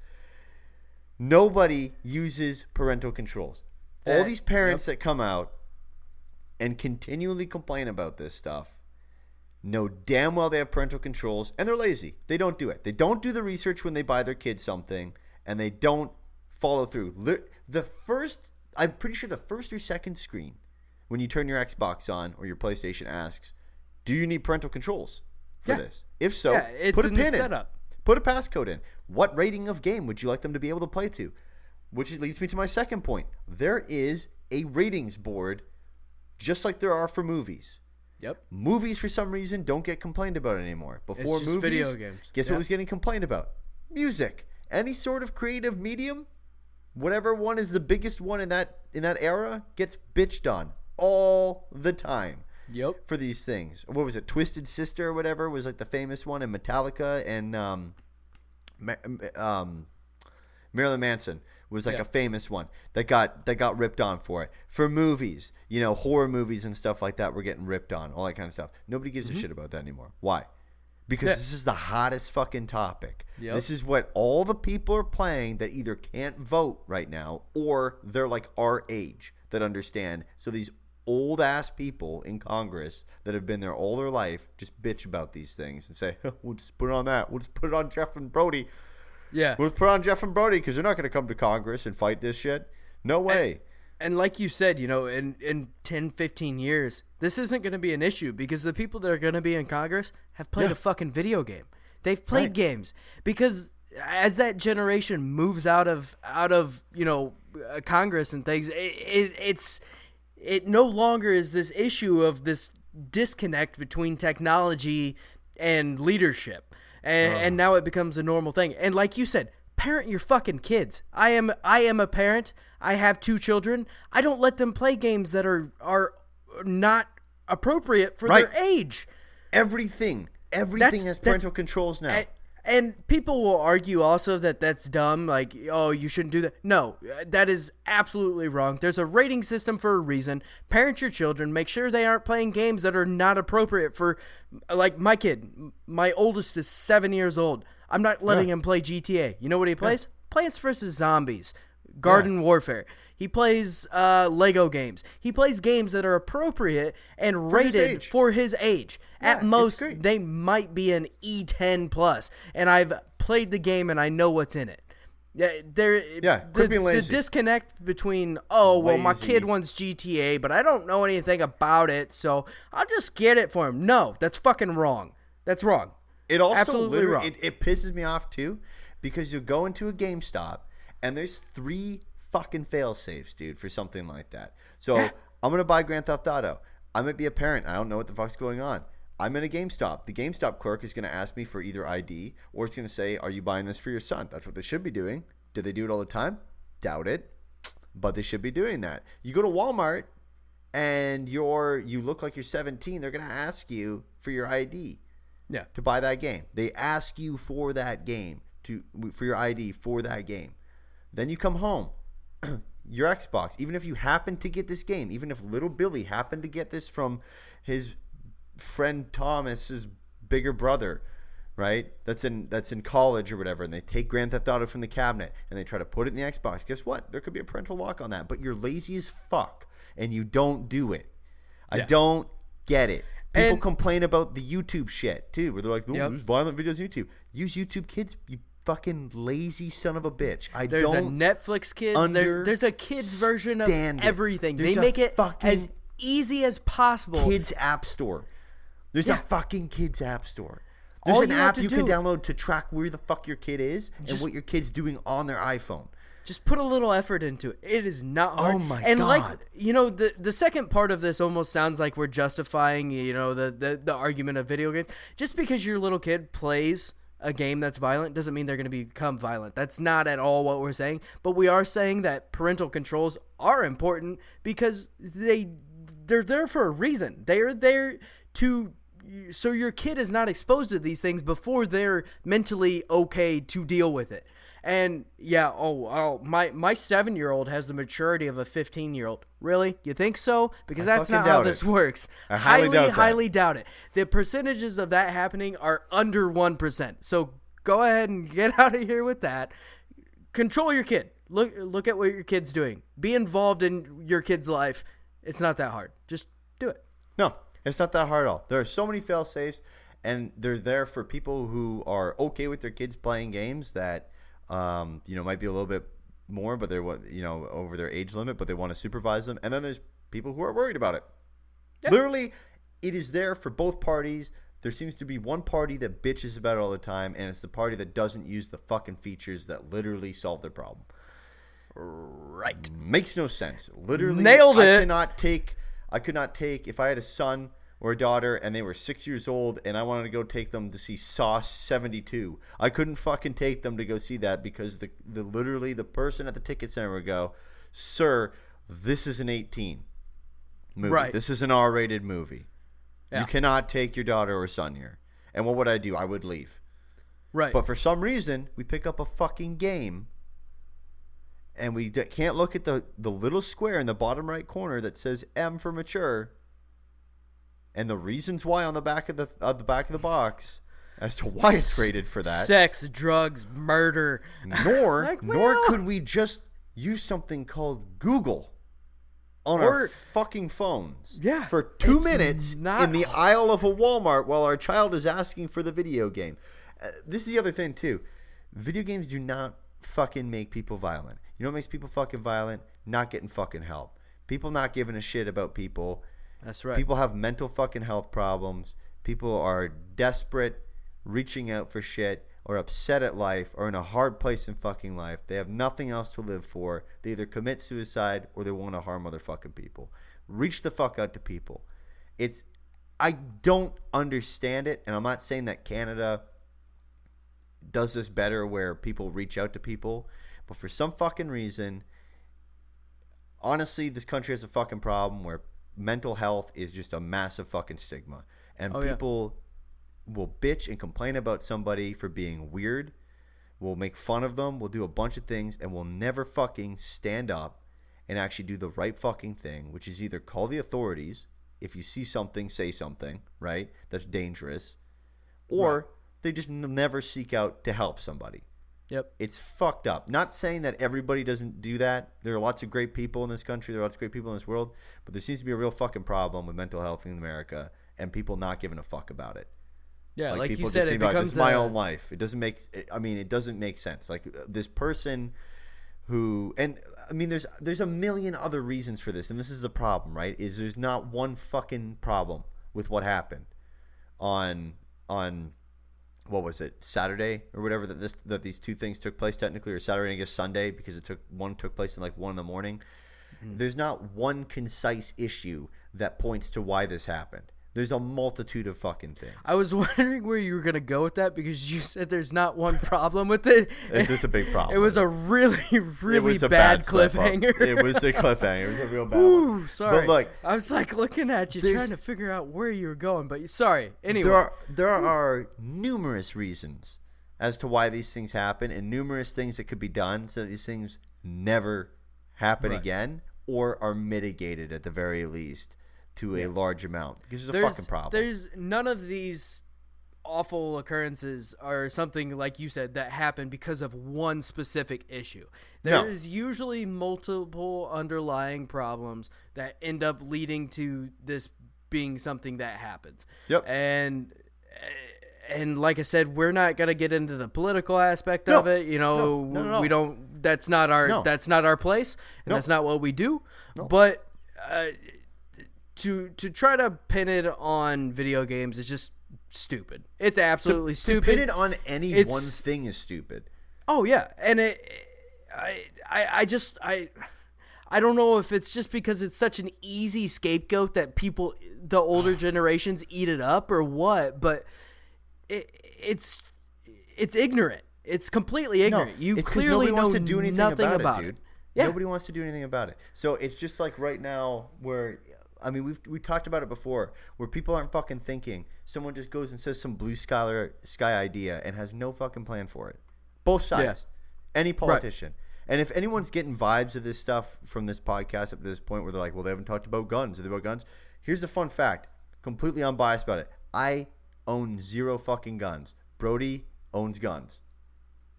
Nobody uses parental controls. All these parents that come out and continually complain about this stuff know damn well they have parental controls, and they're lazy. They don't do it. They don't do the research when they buy their kids something, and they don't follow through. I'm pretty sure the first or second screen when you turn your Xbox on or your PlayStation asks, do you need parental controls for this? If so, put a pin in. Put a passcode in. What rating of game would you like them to be able to play to? Which leads me to my second point. There is a ratings board just like there are for movies. Yep. Movies, for some reason, don't get complained about anymore. Before it's just movies, video games. Guess what was getting complained about? Music. Any sort of creative medium, whatever one is the biggest one in that era, gets bitched on all the time. Yep. For these things. What was it? Twisted Sister or whatever was like the famous one, and Metallica and Marilyn Manson was like a famous one that got ripped on for it. For movies, horror movies and stuff like that were getting ripped on, all that kind of stuff. Nobody gives a shit about that anymore. Why? Because this is the hottest fucking topic. Yep. This is what all the people are playing that either can't vote right now or they're like our age that understand. So these old ass people in Congress that have been there all their life just bitch about these things and say, we'll just put it on that. We'll just put it on Jeff and Brody. Yeah. We'll just put it on Jeff and Brody because they're not going to come to Congress and fight this shit. No way. And like you said, in 10, 15 years, this isn't going to be an issue because the people that are going to be in Congress have played a fucking video game. They've played games because as that generation moves out of Congress and things, it no longer is this issue of this disconnect between technology and leadership. And now it becomes a normal thing. And like you said, parent your fucking kids. I am a parent. I have 2 children. I don't let them play games that are not appropriate for their age. Everything has parental controls now. And people will argue also that that's dumb, like, oh, you shouldn't do that. No, that is absolutely wrong. There's a rating system for a reason. Parent your children. Make sure they aren't playing games that are not appropriate for, like, my kid. My oldest is 7 years old. I'm not letting him play GTA. You know what he plays? Plants vs. Zombies. Garden Warfare. He plays Lego games. He plays games that are appropriate and rated for his age. Yeah, at most, they might be an E10 plus, and I've played the game and I know what's in it. Quit being lazy. The disconnect between, my kid wants GTA, but I don't know anything about it, so I'll just get it for him. No, that's fucking wrong. That's wrong. It also absolutely wrong. It pisses me off too, because you go into a GameStop and there's 3 fucking fail safes, dude, for something like that. So I'm gonna buy Grand Theft Auto. I might be a parent. I don't know what the fuck's going on. I'm in a GameStop. The GameStop clerk is gonna ask me for either ID or it's gonna say, "Are you buying this for your son?" That's what they should be doing. Do they do it all the time? Doubt it, but they should be doing that. You go to Walmart and you look like you're 17. They're gonna ask you for your ID. Yeah. To buy that game. They ask you for that game for your ID for that game. Then you come home. Your Xbox, even if you happen to get this game, even if little Billy happened to get this from his friend Thomas's bigger brother, right? That's in college or whatever, and they take Grand Theft Auto from the cabinet and they try to put it in the Xbox. Guess what? There could be a parental lock on that, but you're lazy as fuck and you don't do it. I don't get it. People complain about the YouTube shit too, where they're like, "There's violent videos on YouTube." Use YouTube Kids, you fucking lazy son of a bitch. There's a Netflix Kids. There's a kids version of everything. They make it as easy as possible. Kids App Store. There's a fucking Kids App Store. There's an app you can download to track where the fuck your kid is and what your kid's doing on their iPhone. Just put a little effort into it. It is not hard. Oh my God. God. Like, the second part of this almost sounds like we're justifying, the argument of video games. Just because your little kid plays a game that's violent doesn't mean they're going to become violent. That's not at all what we're saying. But we are saying that parental controls are important because they're there for a reason. They're there so your kid is not exposed to these things before they're mentally okay to deal with it. And my 7-year-old has the maturity of a 15-year-old. Really? You think so? Because that's not how this works. I highly doubt it. The percentages of that happening are under 1%. So go ahead and get out of here with that. Control your kid. Look at what your kid's doing. Be involved in your kid's life. It's not that hard. Just do it. No, it's not that hard at all. There are so many fail safes, and they're there for people who are okay with their kids playing games that might be a little bit more, but they're over their age limit, but they want to supervise them. And then there's people who are worried about it. Yeah. Literally, it is there for both parties. There seems to be one party that bitches about it all the time, and it's the party that doesn't use the fucking features that literally solve their problem. Right. Makes no sense. Literally, nailed it. I could not take if I had a son or a daughter and they were 6 years old and I wanted to go take them to see Saw 72. I couldn't fucking take them to go see that because the person at the ticket center would go, "Sir, this is an 18 movie. Right. This is an R-rated movie. Yeah. You cannot take your daughter or son here." And what would I do? I would leave. Right. But for some reason, we pick up a fucking game and we can't look at the little square in the bottom right corner that says M for mature. And the reasons why on the back of the box as to why it's rated for that. Sex, drugs, murder. Nor could we just use something called Google on our fucking phones. Yeah. For 2 minutes in the aisle of a Walmart while our child is asking for the video game. This is the other thing too. Video games do not fucking make people violent. You know what makes people fucking violent? Not getting fucking help. People not giving a shit about people. That's right. People have mental fucking health problems. People are desperate, reaching out for shit, or upset at life, or in a hard place in fucking life. They have nothing else to live for. They either commit suicide or they want to harm other fucking people. Reach the fuck out to people. I don't understand it, and I'm not saying that Canada does this better where people reach out to people. But for some fucking reason, honestly, this country has a fucking problem where mental health is just a massive fucking stigma. And people will bitch and complain about somebody for being weird. We'll make fun of them. We'll do a bunch of things, and we'll never fucking stand up and actually do the right fucking thing, which is either call the authorities. If you see something, say something, right? That's dangerous. Or they just never seek out to help somebody. Yep. It's fucked up. Not saying that everybody doesn't do that. There are lots of great people in this country. There are lots of great people in this world. But there seems to be a real fucking problem with mental health in America and people not giving a fuck about it. Yeah, like people you said, just it think, becomes this is my own life. It doesn't make. I mean, it doesn't make sense. Like this person who, and I mean, there's a million other reasons for this, and this is the problem, right? Is there's not one fucking problem with what happened on what was it, Saturday or whatever, that these two things took place technically, or Saturday, I guess Sunday, because one took place in like 1 a.m. There's not one concise issue that points to why this happened. There's a multitude of fucking things. I was wondering where you were going to go with that, because you said there's not one problem with it. It's just a big problem. It was a really bad cliffhanger. It was a cliffhanger. It was a real bad Ooh, one. sorry. But look, I was like looking at you trying to figure out where you were going, but sorry. Anyway. There are numerous reasons as to why these things happen, and numerous things that could be done so that these things never happen again, or are mitigated at the very least to a large amount, because there's a fucking problem. There's none of these awful occurrences or something like you said that happen because of one specific issue. There's usually multiple underlying problems that end up leading to this being something that happens. Yep. And like I said, we're not gonna get into the political aspect of it. You know, No. we don't. That's not our place, and that's not what we do. No. But to try to pin it on video games is just stupid. It's absolutely stupid. To pin it on any one thing is stupid. Oh yeah, and I don't know if it's just because it's such an easy scapegoat that people, the older generations, eat it up or what, but it's ignorant. It's completely ignorant. You clearly know nothing about it. Yeah. Nobody wants to do anything about it. So it's just like right now where, I mean, we talked about it before, where people aren't fucking thinking. Someone just goes and says some blue sky idea and has no fucking plan for it. Both sides. Yeah. Any politician. Right. And if anyone's getting vibes of this stuff from this podcast up to this point where they're like, well, they haven't talked about guns. Are they about guns? Here's the fun fact. Completely unbiased about it. I own 0 fucking guns. Brody owns guns.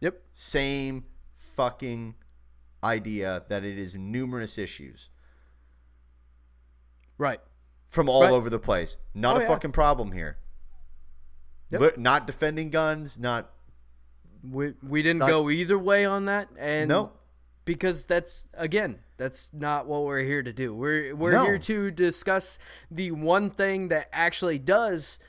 Yep. Same fucking idea that it is numerous issues. Right. From all over the place. Not a fucking problem here. Yep. Not defending guns, not... We didn't go either way on that. And no. Because that's not what we're here to do. We're here to discuss the one thing that actually does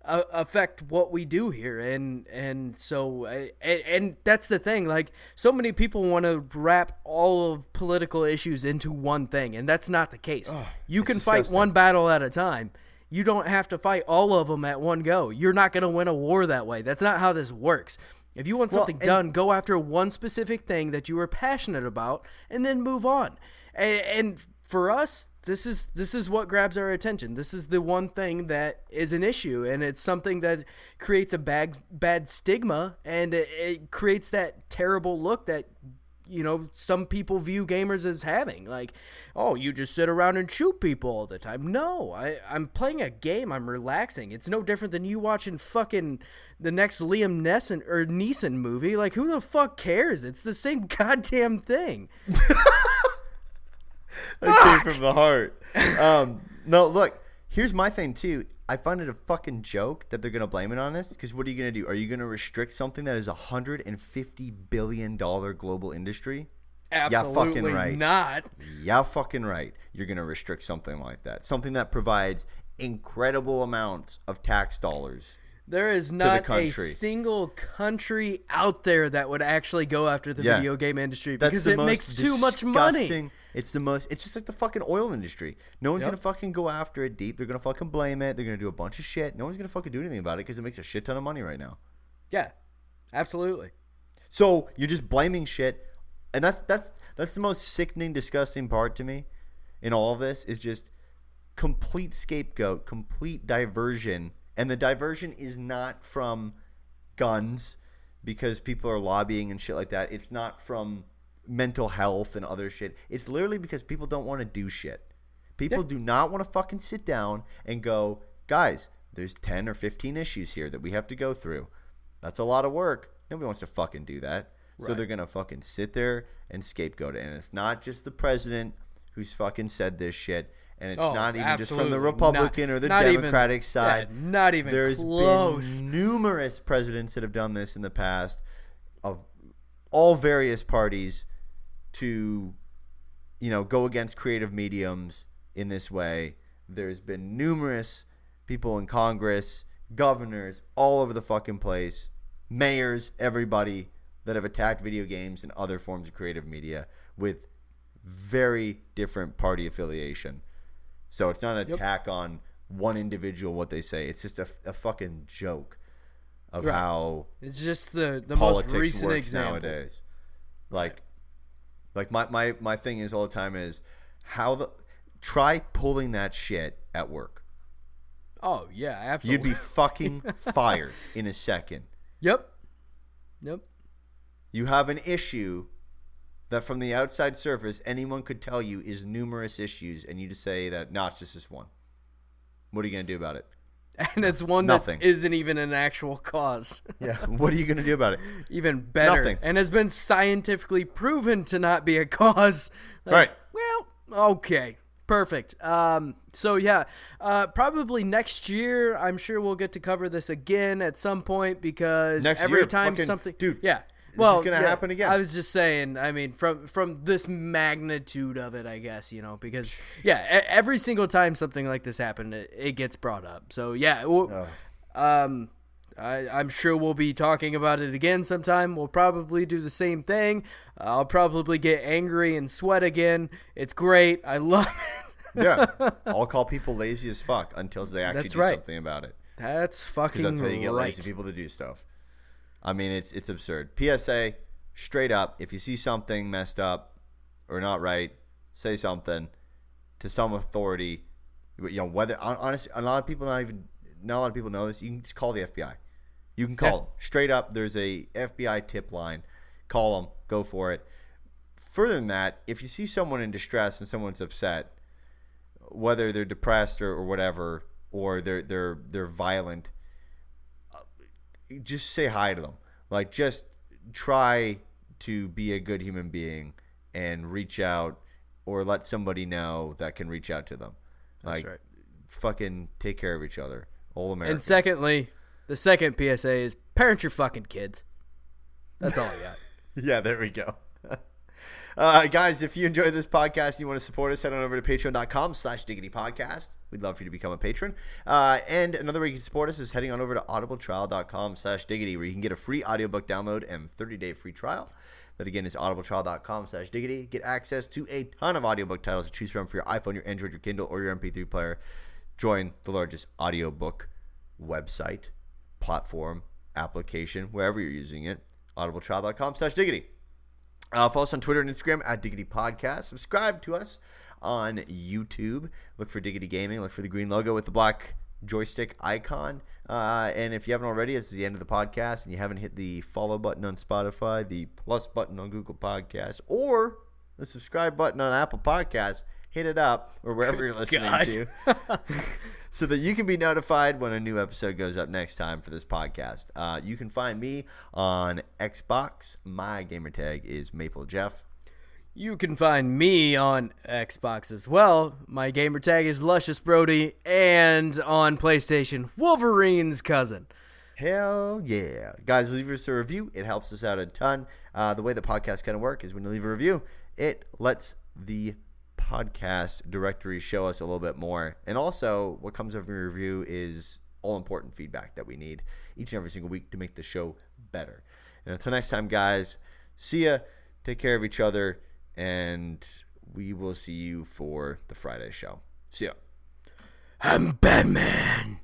affect what we do here, and so and that's the thing. Like, so many people want to wrap all of political issues into one thing, and that's not the case. You can fight one battle at a time. You don't have to fight all of them at one go. You're not going to win a war that way. That's not how this works. If you want something done, go after one specific thing that you are passionate about, and then move on. And for us, this is what grabs our attention. This is the one thing that is an issue, and it's something that creates a bad stigma, and it creates that terrible look that, you know, some people view gamers as having. Like, oh, you just sit around and shoot people all the time. No, I'm playing a game. I'm relaxing. It's no different than you watching fucking the next Liam Neeson movie. Like, who the fuck cares? It's the same goddamn thing. That came from the heart. No, look, here's my thing too. I find it a fucking joke that they're going to blame it on this, because what are you going to do? Are you going to restrict something that is $150 billion global industry? Absolutely yeah, fucking right. Not. Yeah, fucking right. You're going to restrict something like that. Something that provides incredible amounts of tax dollars. There is not a single country out there that would actually go after the video game industry, because it makes too much money. It's just like the fucking oil industry. No one's going to fucking go after it deep. They're going to fucking blame it. They're going to do a bunch of shit. No one's going to fucking do anything about it because it makes a shit ton of money right now. Yeah. Absolutely. So you're just blaming shit, and that's the most sickening, disgusting part to me in all of this is just complete scapegoat, complete diversion, and the diversion is not from guns because people are lobbying and shit like that. It's not from mental health and other shit. It's literally because people don't want to do shit. People do not want to fucking sit down and go, guys, there's 10 or 15 issues here that we have to go through. That's a lot of work. Nobody wants to fucking do that. Right. So they're going to fucking sit there and scapegoat it. And it's not just the president who's fucking said this shit. And it's not even just from the Republican or the Democratic side. Yeah, not even close. There's been numerous presidents that have done this in the past of all various parties to, go against creative mediums in this way. There's been numerous people in Congress, governors, all over the fucking place, mayors, everybody that have attacked video games and other forms of creative media with very different party affiliation. So it's not an attack on one individual, what they say. It's just a fucking joke of how it's just the politics most recent works example nowadays. Like my thing is all the time is try pulling that shit at work. Oh yeah, absolutely. You'd be fucking fired in a second. Yep. You have an issue that from the outside surface anyone could tell you is numerous issues, and you just say that it's just this one. What are you gonna do about it? And it's one Nothing. that isn't even an actual cause. Yeah. What are you gonna do about it? Even better. Nothing. And has been scientifically proven to not be a cause. Right. Well, okay. Perfect. So yeah, probably next year, I'm sure we'll get to cover this again at some point because every time something, dude, yeah. Well, it's going to happen again. I was just saying, I mean, from this magnitude of it, I guess, because, every single time something like this happened, it gets brought up. So, yeah, I'm sure we'll be talking about it again sometime. We'll probably do the same thing. I'll probably get angry and sweat again. It's great. I love it. Yeah. I'll call people lazy as fuck until they actually do something about it. That's fucking right. Because that's how you get lazy people to do stuff. I mean, it's absurd. PSA, straight up, if you see something messed up or not right, say something to some authority. Whether honestly, not a lot of people know this. You can just call the FBI. You can call them straight up. There's a FBI tip line. Call them. Go for it. Further than that, if you see someone in distress and someone's upset, whether they're depressed or whatever, or they're violent, just say hi to them. Like, just try to be a good human being and reach out or let somebody know that can reach out to them. Like, that's right. Fucking take care of each other. All Americans. And secondly, the second PSA is parent your fucking kids. That's all I got. Yeah, there we go. Guys, if you enjoyed this podcast and you want to support us, head on over to patreon.com/diggitypodcast. We'd love for you to become a patron. And another way you can support us is heading on over to audibletrial.com/diggity, where you can get a free audiobook download and 30-day free trial. That again is audibletrial.com/diggity. Get access to a ton of audiobook titles to choose from for your iPhone, your Android, your Kindle, or your MP3 player. Join the largest audiobook website, platform, application, wherever you're using it. audibletrial.com/diggity. Follow us on Twitter and Instagram at Diggity Podcast. Subscribe to us on YouTube. Look for Diggity Gaming. Look for the green logo with the black joystick icon. And if you haven't already, it's the end of the podcast and you haven't hit the follow button on Spotify, the plus button on Google Podcasts, or the subscribe button on Apple Podcasts, hit it up or wherever you're listening to so that you can be notified when a new episode goes up next time for this podcast. You can find me on Xbox. My gamer tag is Maple Jeff. You can find me on Xbox as well. My gamer tag is Luscious Brody, and on PlayStation, Wolverine's cousin. Hell yeah. Guys, leave us a review. It helps us out a ton. The way the podcast kind of work is when you leave a review, it lets the podcast directory show us a little bit more. And also, what comes of your review is all important feedback that we need each and every single week to make the show better. And until next time, guys, see ya. Take care of each other. And we will see you for the Friday show. See ya. I'm Batman.